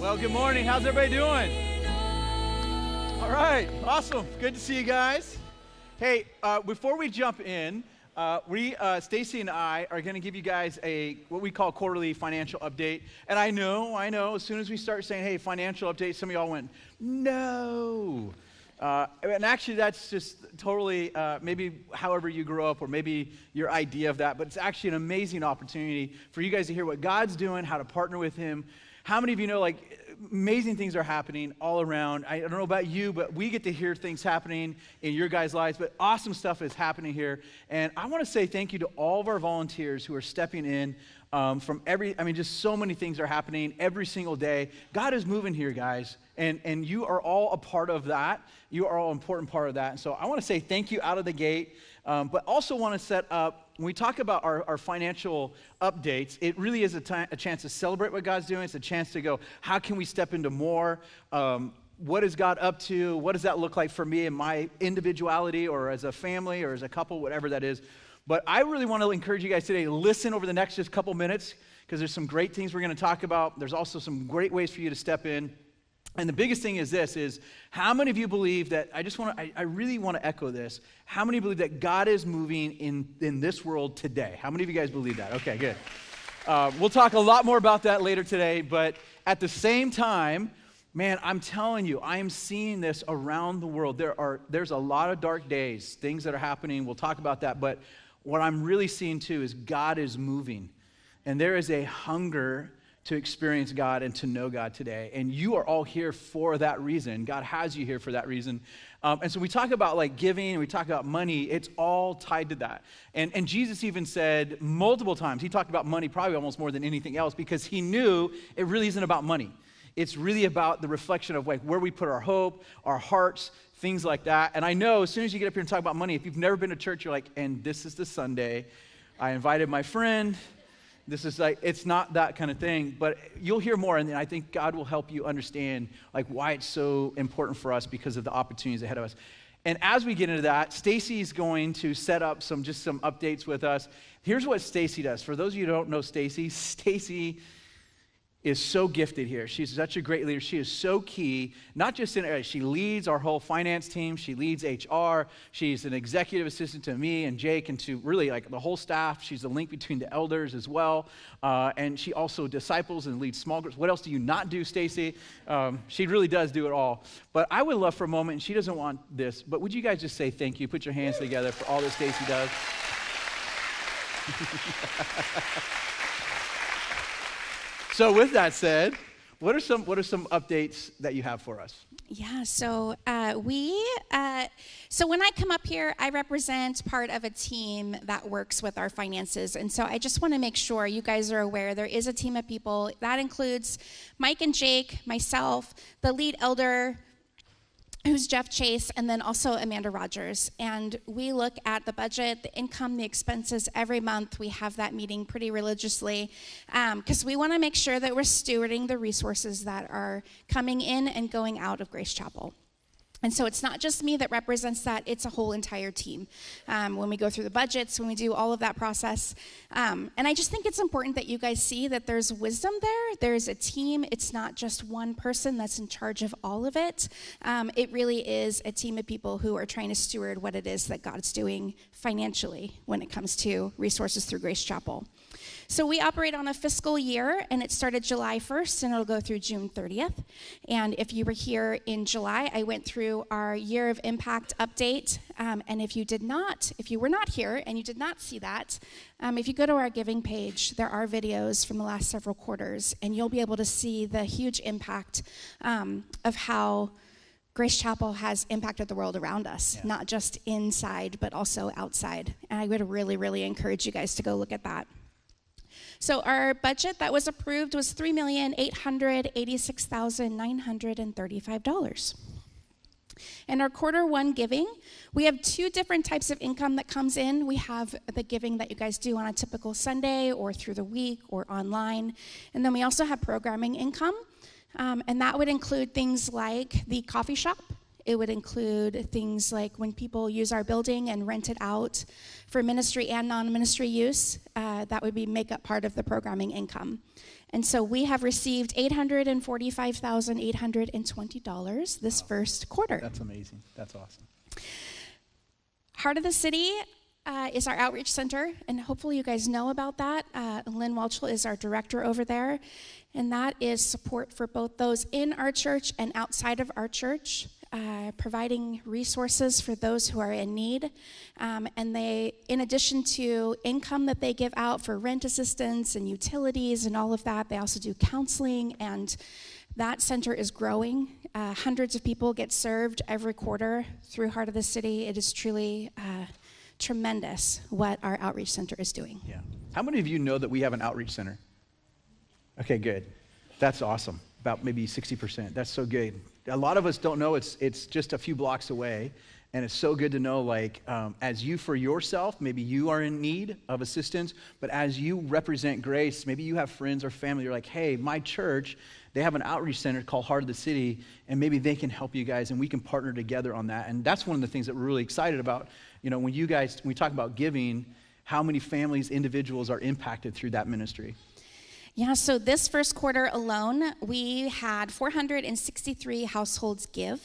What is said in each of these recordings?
Well, good morning. How's everybody doing? All right, awesome. Good to see you guys. Hey, before we jump in, Stacy and I are going to give you guys what we call quarterly financial update. And I know, as soon as we start saying, hey, financial update, some of y'all went, no. And actually, that's just totally maybe however you grew up or maybe your idea of that. But it's actually an amazing opportunity for you guys to hear what God's doing, how to partner with Him. How many of you know, like, amazing things are happening all around? I don't know about you, but we get to hear things happening in your guys' lives, but awesome stuff is happening here. And I want to say thank you to all of our volunteers who are stepping in from just so many things are happening every single day. God is moving here, guys, and you are all a part of that. You are all an important part of that. And so I want to say thank you out of the gate, but also want to set up, when we talk about our financial updates, it really is a chance to celebrate what God's doing. It's a chance to go, how can we step into more? What is God up to? What does that look like for me and my individuality or as a family or as a couple, whatever that is. But I really want to encourage you guys today to listen over the next just couple minutes because there's some great things we're going to talk about. There's also some great ways for you to step in. And the biggest thing is this, is how many of you believe that, I really want to echo this, how many believe that God is moving in this world today? How many of you guys believe that? Okay, good. We'll talk a lot more about that later today, but at the same time, man, I'm telling you, I am seeing this around the world. There's a lot of dark days, things that are happening. We'll talk about that, but what I'm really seeing too is God is moving, and there is a hunger to experience God and to know God today. And you are all here for that reason. God has you here for that reason. And so we talk about like giving and we talk about money. It's all tied to that. And Jesus even said multiple times, he talked about money probably almost more than anything else because he knew it really isn't about money. It's really about the reflection of like where we put our hope, our hearts, things like that. And I know as soon as you get up here and talk about money, if you've never been to church, you're like, and this is the Sunday. I invited my friend. This is like, it's not that kind of thing, but you'll hear more, and I think God will help you understand like why it's so important for us because of the opportunities ahead of us. And as we get into that, Stacy's going to set up some updates with us. Here's what Stacy does. For those of you who don't know Stacy, Stacy is so gifted here. She's such a great leader. She is so key, not just in, she leads our whole finance team. She leads HR. She's an executive assistant to me and Jake and to really like the whole staff. She's the link between the elders as well. And she also disciples and leads small groups. What else do you not do, Stacy? She really does do it all. But I would love for a moment, and she doesn't want this, but would you guys just say thank you? Put your hands together for all that Stacy does. So with that said, what are some updates that you have for us? Yeah, so so when I come up here, I represent part of a team that works with our finances. And so I just want to make sure you guys are aware there is a team of people. That includes Mike and Jake, myself, the lead elder, who's Jeff Chase, and then also Amanda Rogers. And we look at the budget, the income, the expenses every month. We have that meeting pretty religiously because we want to make sure that we're stewarding the resources that are coming in and going out of Grace Chapel. And so it's not just me that represents that, it's a whole entire team. When we go through the budgets, when we do all of that process. And I just think it's important that you guys see that there's wisdom there. There's a team. It's not just one person that's in charge of all of it. It really is a team of people who are trying to steward what it is that God's doing financially when it comes to resources through Grace Chapel. So we operate on a fiscal year, and it started July 1st, and it'll go through June 30th. And if you were here in July, I went through our Year of Impact update. And if you were not here and you did not see that, if you go to our giving page, there are videos from the last several quarters, and you'll be able to see the huge impact of how Grace Chapel has impacted the world around us, not just inside, but also outside. And I would really, really encourage you guys to go look at that. So our budget that was approved was $3,886,935. And our quarter one giving, we have two different types of income that comes in. We have the giving that you guys do on a typical Sunday or through the week or online. And then we also have programming income. And that would include things like the coffee shop. It would include things like when people use our building and rent it out for ministry and non-ministry use, that would make up part of the programming income. And so we have received $845,820 this first quarter. That's amazing. That's awesome. Heart of the City is our outreach center, and hopefully you guys know about that. Lynn Welchel is our director over there, and that is support for both those in our church and outside of our church, providing resources for those who are in need. And they, in addition to income that they give out for rent assistance and utilities and all of that, they also do counseling, and that center is growing. Hundreds of people get served every quarter through Heart of the City. It is truly tremendous what our outreach center is doing. Yeah. How many of you know that we have an outreach center? Okay, good. That's awesome. About maybe 60%. That's so good. A lot of us don't know it's just a few blocks away, and it's so good to know, like, as you for yourself, maybe you are in need of assistance, but as you represent Grace, maybe you have friends or family, you're like, hey, my church, they have an outreach center called Heart of the City, and maybe they can help you guys, and we can partner together on that. And that's one of the things that we're really excited about. You know, when we talk about giving, how many families, individuals are impacted through that ministry? Yeah, so this first quarter alone, we had 463 households give.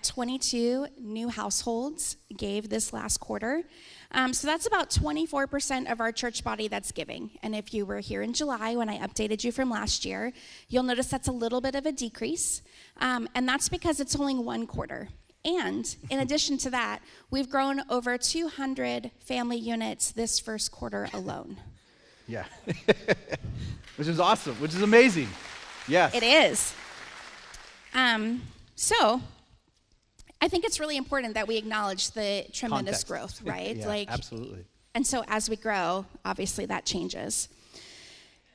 22 new households gave this last quarter. So that's about 24% of our church body that's giving. And if you were here in July when I updated you from last year, you'll notice that's a little bit of a decrease. And that's because it's only one quarter. And in addition to that, we've grown over 200 family units this first quarter alone. Yeah. Which is awesome, which is amazing. Yes. It is. So I think it's really important that we acknowledge the tremendous growth, right? Yeah, absolutely. And so as we grow, obviously that changes.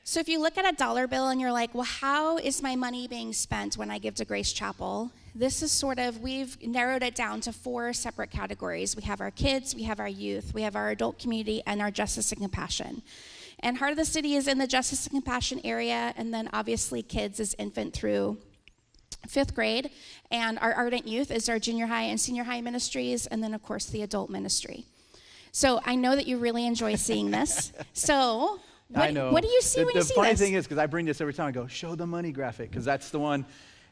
So if you look at a dollar bill and you're like, well, how is my money being spent when I give to Grace Chapel? This is we've narrowed it down to 4 separate categories. We have our kids, we have our youth, we have our adult community, and our justice and compassion. And Heart of the City is in the justice and compassion area, and then obviously kids is infant through 5th grade, and our ardent youth is our junior high and senior high ministries, and then of course the adult ministry. So I know that you really enjoy seeing this. So what do you see when you see this? The funny thing is, because I bring this every time, I go, show the money graphic, because that's the one.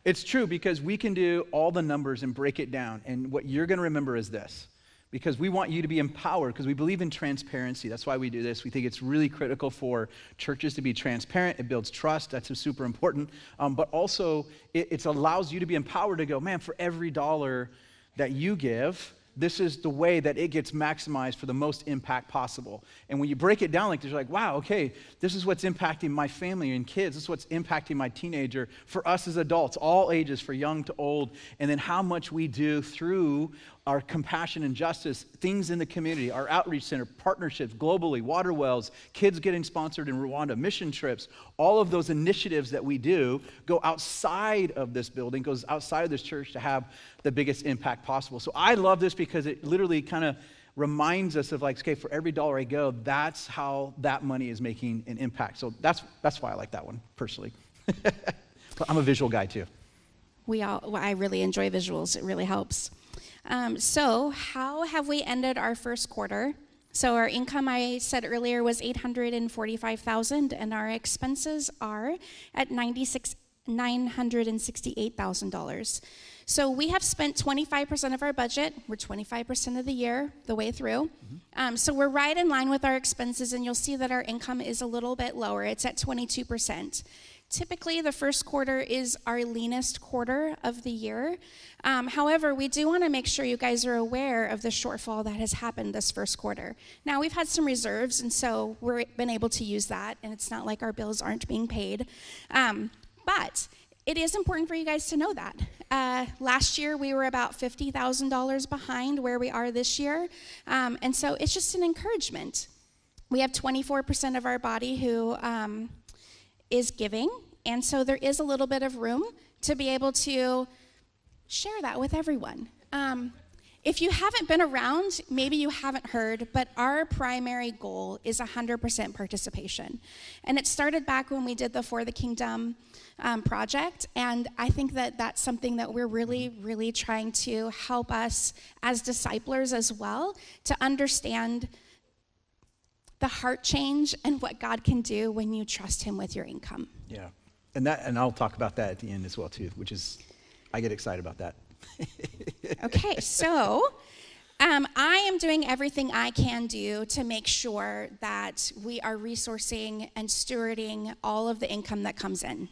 It's true, because we can do all the numbers and break it down, and what you're going to remember is this. Because we want you to be empowered, because we believe in transparency. That's why we do this. We think it's really critical for churches to be transparent. It builds trust. That's super important. But also, it allows you to be empowered to go, man, for every dollar that you give, this is the way that it gets maximized for the most impact possible. And when you break it down like this, you're like, wow, okay, this is what's impacting my family and kids. This is what's impacting my teenager. For us as adults, all ages, for young to old. And then how much we do through our compassion and justice, things in the community, our outreach center, partnerships globally, water wells, kids getting sponsored in Rwanda, mission trips, all of those initiatives that we do go outside of this building, goes outside of this church to have the biggest impact possible. So I love this because it literally kind of reminds us of like, okay, for every dollar I go, that's how that money is making an impact. So that's why I like that one personally. But I'm a visual guy too. I really enjoy visuals. It really helps. So how have we ended our first quarter? So our income, I said earlier, was $845,000, and our expenses are at $968,000. So we have spent 25% of our budget. We're 25% of the year, the way through. So we're right in line with our expenses, and you'll see that our income is a little bit lower. It's at 22%. Typically, the first quarter is our leanest quarter of the year. However, we do want to make sure you guys are aware of the shortfall that has happened this first quarter. Now, we've had some reserves, and so we've been able to use that, and it's not like our bills aren't being paid. But it is important for you guys to know that. Last year, we were about $50,000 behind where we are this year, and so it's just an encouragement. We have 24% of our body who is giving, and so there is a little bit of room to be able to share that with everyone. If you haven't been around, maybe you haven't heard, but our primary goal is 100% participation. And it started back when we did the For the Kingdom project, and I think that that's something that we're really, really trying to help us as disciplers as well to understand the heart change and what God can do when you trust him with your income. Yeah. And I'll talk about that at the end as well too, which is, I get excited about that. Okay, so I am doing everything I can do to make sure that we are resourcing and stewarding all of the income that comes in.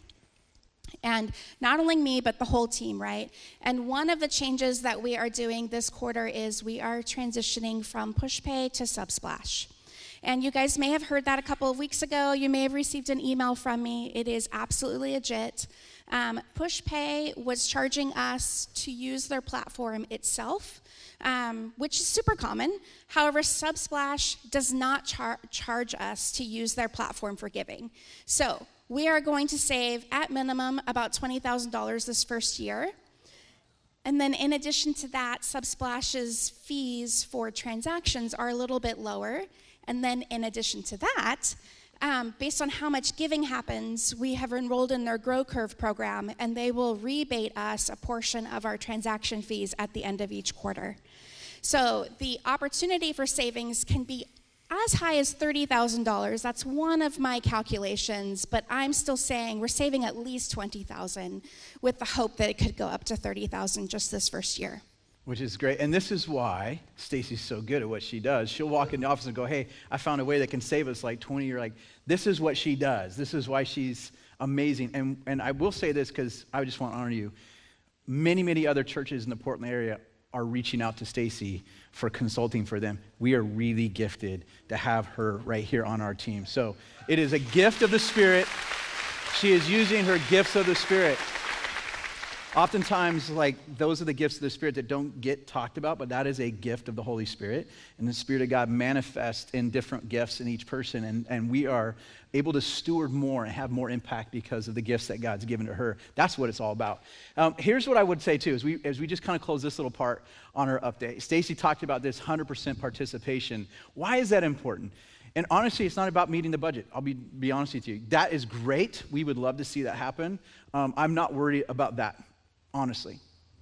And not only me, but the whole team, right? And one of the changes that we are doing this quarter is we are transitioning from PushPay to Subsplash. And you guys may have heard that a couple of weeks ago. You may have received an email from me. It is absolutely legit. PushPay was charging us to use their platform itself, which is super common. However, Subsplash does not charge us to use their platform for giving. So we are going to save, at minimum, about $20,000 this first year. And then in addition to that, Subsplash's fees for transactions are a little bit lower. And then in addition to that, based on how much giving happens, we have enrolled in their Grow Curve program, and they will rebate us a portion of our transaction fees at the end of each quarter. So the opportunity for savings can be as high as $30,000. That's one of my calculations, but I'm still saying we're saving at least $20,000 with the hope that it could go up to $30,000 just this first year. Which is great. And this is why Stacy's so good at what she does. She'll walk in the office and go, hey, I found a way that can save us like 20. You're like, this is what she does. This is why she's amazing. And I will say this because I just want to honor you. Many, many other churches in the Portland area are reaching out to Stacy for consulting for them. We are really gifted to have her right here on our team. So it is a gift of the Spirit. She is using her gifts of the Spirit. Oftentimes, like, those are the gifts of the Spirit that don't get talked about, but that is a gift of the Holy Spirit. And the Spirit of God manifests in different gifts in each person, and we are able to steward more and have more impact because of the gifts that God's given to her. That's what it's all about. Here's what I would say, too, as we just kind of close this little part on our update. Stacy talked about this 100% participation. Why is that important? And honestly, it's not about meeting the budget. I'll be honest with you. That is great. We would love to see that happen. I'm not worried about that. Honestly,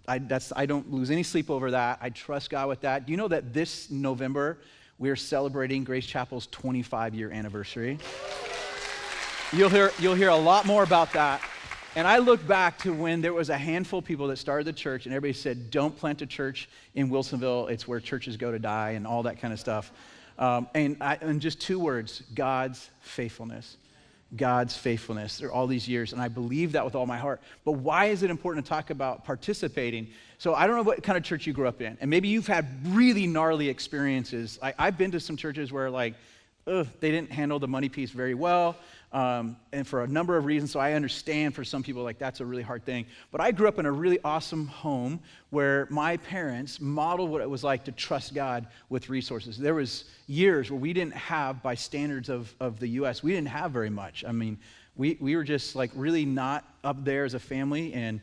I don't lose any sleep over that. I trust God with that. Do you know that this November we are celebrating Grace Chapel's 25-year anniversary? You'll hear a lot more about that. And I look back to when there was a handful of people that started the church, and everybody said, "Don't plant a church in Wilsonville. It's where churches go to die," and all that kind of stuff. And just two words: God's faithfulness. God's faithfulness through all these years, and I believe that with all my heart. But why is it important to talk about participating? So I don't know what kind of church you grew up in, and maybe you've had really gnarly experiences. I've been to some churches where they didn't handle the money piece very well, and for a number of reasons, so I understand for some people, that's a really hard thing. But I grew up in a really awesome home where my parents modeled what it was like to trust God with resources. There was years where we didn't have, by standards of the U.S., we didn't have very much. I mean, we were just really not up there as a family, and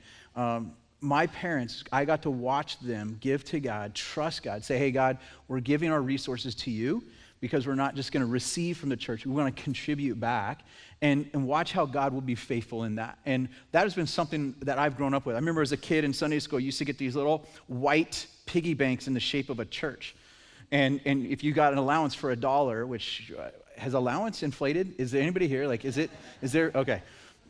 my parents, I got to watch them give to God, trust God, say, "Hey, God, we're giving our resources to you, because we're not just going to receive from the church. We want to contribute back," and watch how God will be faithful in that. And that has been something that I've grown up with. I remember as a kid in Sunday school, I used to get these little white piggy banks in the shape of a church. And if you got an allowance for $1, which has allowance inflated? Is there anybody here? Is there? Okay.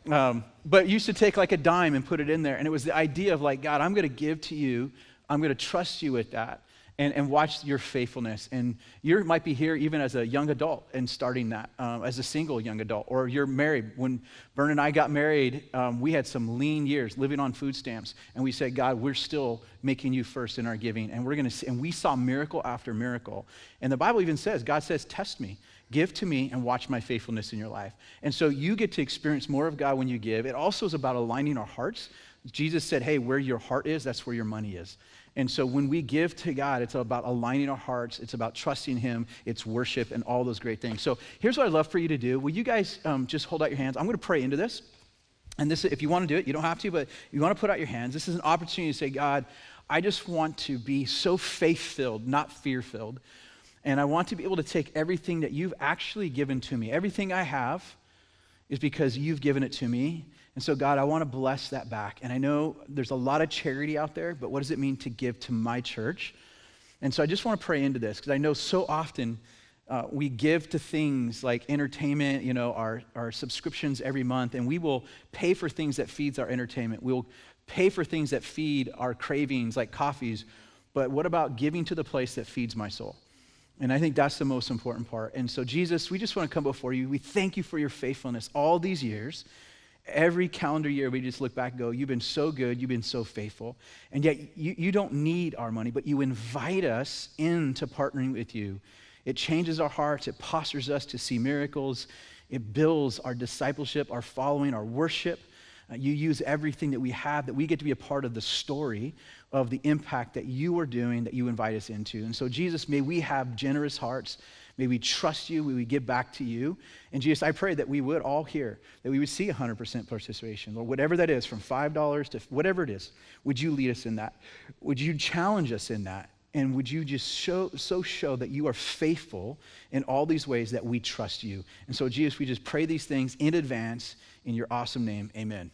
But you used to take a dime and put it in there. And it was the idea of God, I'm going to give to you. I'm going to trust you with that. And watch your faithfulness. And you might be here even as a young adult and starting that, as a single young adult, or you're married. When Bern and I got married, we had some lean years living on food stamps, and we said, "God, we're still making you first in our giving, and and we saw miracle after miracle." And the Bible even says, God says, "Test me, give to me, and watch my faithfulness in your life." And so you get to experience more of God when you give. It also is about aligning our hearts. Jesus said, "Hey, where your heart is, that's where your money is." And so when we give to God, it's about aligning our hearts. It's about trusting Him. It's worship and all those great things. So here's what I'd love for you to do. Will you guys just hold out your hands? I'm going to pray into this. And this, if you want to do it, you don't have to, but you want to put out your hands. This is an opportunity to say, "God, I just want to be so faith-filled, not fear-filled. And I want to be able to take everything that you've actually given to me. Everything I have is because you've given it to me. And so, God, I want to bless that back. And I know there's a lot of charity out there, but what does it mean to give to my church?" And so I just want to pray into this, because I know so often We give to things like entertainment, our subscriptions every month, and we will pay for things that feeds our entertainment. We'll pay for things that feed our cravings like coffees, but what about giving to the place that feeds my soul? And I think that's the most important part. And so Jesus, we just want to come before you. We thank you for your faithfulness all these years. Every calendar year, we just look back and go, you've been so good, you've been so faithful. And yet, you don't need our money, but you invite us into partnering with you. It changes our hearts, it postures us to see miracles, it builds our discipleship, our following, our worship. You use everything that we have, that we get to be a part of the story of the impact that you are doing, that you invite us into. And so, Jesus, may we have generous hearts. May we trust you. May we give back to you. And Jesus, I pray that we would all hear, that we would see 100% participation, or whatever that is, from $5 to whatever it is. Would you lead us in that? Would you challenge us in that? And would you just show that you are faithful in all these ways that we trust you? And so, Jesus, we just pray these things in advance in your awesome name. Amen.